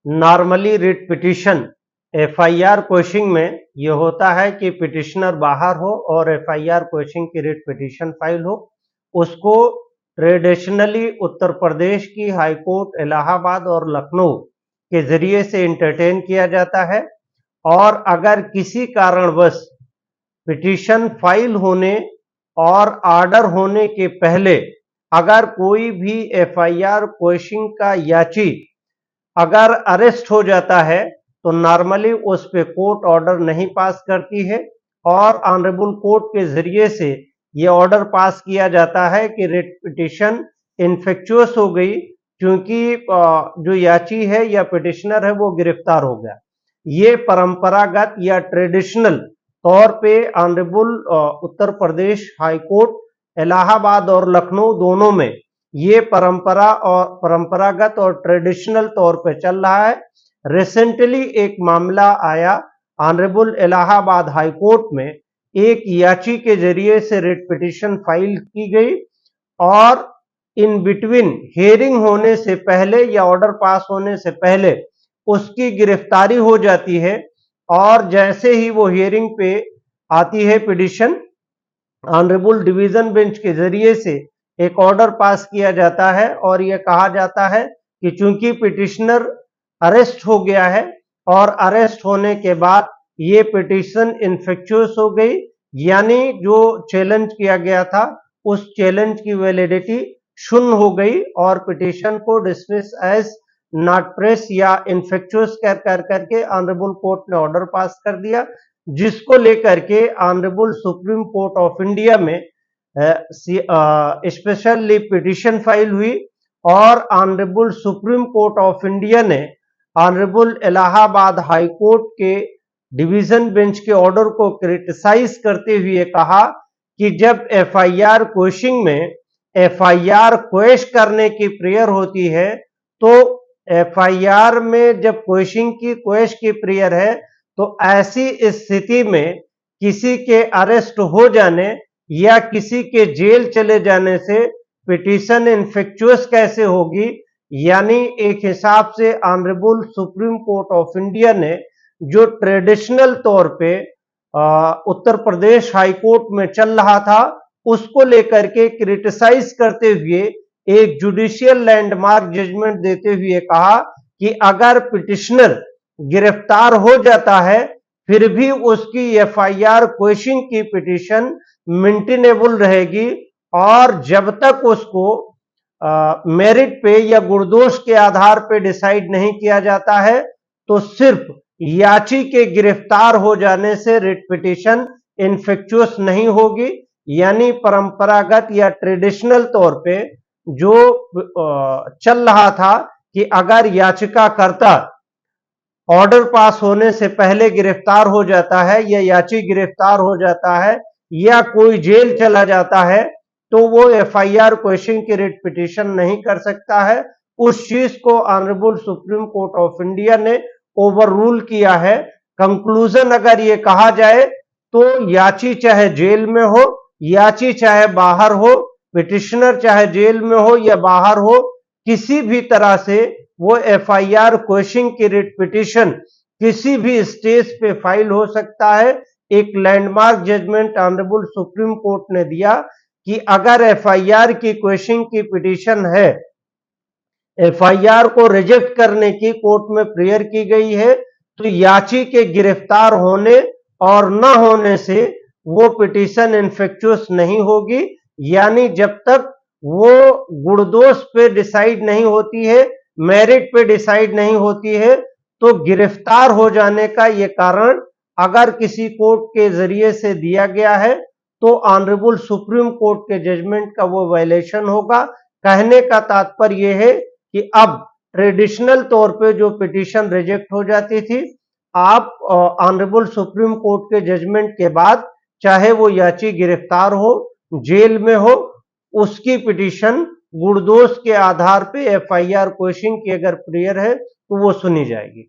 Normally writ petition FIR question में यह होता है कि पिटिशनर बाहर हो और एफआईआर क्वेश्चन की रिट पिटीशन फाइल हो। उसको ट्रेडिशनली उत्तर प्रदेश की हाई कोर्ट इलाहाबाद और लखनऊ के जरिए से इंटरटेन किया जाता है। और अगर किसी कारणवश पिटीशन फाइल होने और ऑर्डर होने के पहले अगर कोई भी एफआईआर क्वेश्चन का याची अगर अरेस्ट हो जाता है तो नॉर्मली उस पे कोर्ट ऑर्डर नहीं पास करती है और ऑनरेबल कोर्ट के जरिए से ये ऑर्डर पास किया जाता है कि रिट पिटीशन इन्फेक्चुअस हो गई क्योंकि जो याची है या पिटिशनर है वो गिरफ्तार हो गया। ये परंपरागत या ट्रेडिशनल तौर पे honourable Uttar Pradesh high court Allahabad और लखनऊ दोनों में ये परंपरागत और ट्रेडिशनल तौर पे चल रहा है। रिसेंटली एक मामला आया ऑनरेबल इलाहाबाद हाई कोर्ट में, एक याची के जरिए से रिट पिटीशन फाइल की गई और इन बिटवीन हियरिंग होने से पहले या ऑर्डर पास होने से पहले उसकी गिरफ्तारी हो जाती है। और जैसे ही वो हियरिंग पे आती है पिटीशन, ऑनरेबल डिवीजन बेंच के जरिए से एक ऑर्डर पास किया जाता है और यह कहा जाता है कि चूंकि पिटिशनर अरेस्ट हो गया है और अरेस्ट होने के बाद ये पिटीशन इन्फेक्चुअस हो गई, यानी जो चैलेंज किया गया था उस चैलेंज की वैलिडिटी शून्य हो गई और पिटीशन को डिसमिस एज नॉट प्रेस या इन्फेक्चुअस करके ऑनरेबल कोर्ट ने ऑर्डर पास कर दिया, जिसको लेकर के honourable supreme court of India में स्पेशली पिटीशन फाइल हुई और honourable supreme court of India ने ऑनरेबल इलाहाबाद हाई कोर्ट के डिवीजन बेंच के ऑर्डर को क्रिटिसाइज करते हुए कहा कि जब एफआईआर क्वेश्चन में एफआईआर क्वेश करने की प्रेयर होती है तो एफआईआर में जब क्वेश्चन की क्वेश की प्रेयर है तो ऐसी स्थिति में किसी के अरेस्ट हो जाने या किसी के जेल चले जाने से पिटीशन इन्फेक्चुअस कैसे होगी। यानी एक हिसाब से honourable supreme court of India ने जो ट्रेडिशनल तौर पे उत्तर प्रदेश हाई कोर्ट में चल रहा था उसको लेकर के क्रिटिसाइज करते हुए एक जुडिशियल लैंडमार्क जजमेंट देते हुए कहा कि अगर पिटिशनर गिरफ्तार हो जाता है फिर भी उसकी एफआईआर क्वेश्चन की पिटीशन मेंटेनेबल रहेगी और जब तक उसको मेरिट पे या गुणदोष के आधार पे डिसाइड नहीं किया जाता है तो सिर्फ याची के गिरफ्तार हो जाने से रिट पिटीशन इन्फेक्चुअस नहीं होगी। यानी परंपरागत या ट्रेडिशनल तौर पे जो चल रहा था कि अगर याचिकाकर्ता ऑर्डर पास होने से पहले गिरफ्तार हो जाता है या याची गिरफ्तार हो जाता है या कोई जेल चला जाता है तो वो एफआईआर क्वेश्चन की रिट पिटीशन नहीं कर सकता है। उस चीज को honourable supreme court of India ने ओवर रूल किया है। कंक्लूजन अगर ये कहा जाए तो याची चाहे जेल में हो, याची चाहे बाहर हो, पिटिशनर चाहे जेल में हो या बाहर हो, किसी भी तरह से वो एफआईआर क्वेश्चन की रिट पिटीशन किसी भी स्टेज पे फाइल हो सकता है। एक landmark judgement honourable supreme court ने दिया कि अगर एफआईआर की क्वेश्चन की पिटीशन है, एफआईआर को रिजेक्ट करने की कोर्ट में प्रेयर की गई है तो याची के गिरफ्तार होने और न होने से वो पिटीशन इन्फेक्चुअस नहीं होगी। यानी जब तक वो गुणदोष पे डिसाइड नहीं होती है, मेरिट पे डिसाइड नहीं होती है तो गिरफ्तार हो जाने का ये कारण अगर किसी कोर्ट के जरिए से दिया गया है तो ऑनरेबल सुप्रीम कोर्ट के जजमेंट का वो वायलेशन होगा। कहने का तात्पर्य यह है कि अब ट्रेडिशनल तौर पे जो पिटीशन रिजेक्ट हो जाती थी, आप ऑनरेबल सुप्रीम कोर्ट के जजमेंट के बाद चाहे वो याची गिरफ्तार हो, जेल में हो, उसकी पिटीशन गुणदोष के आधार पे एफआईआर क्वेश्चन की अगर प्रेयर है तो वो सुनी जाएगी।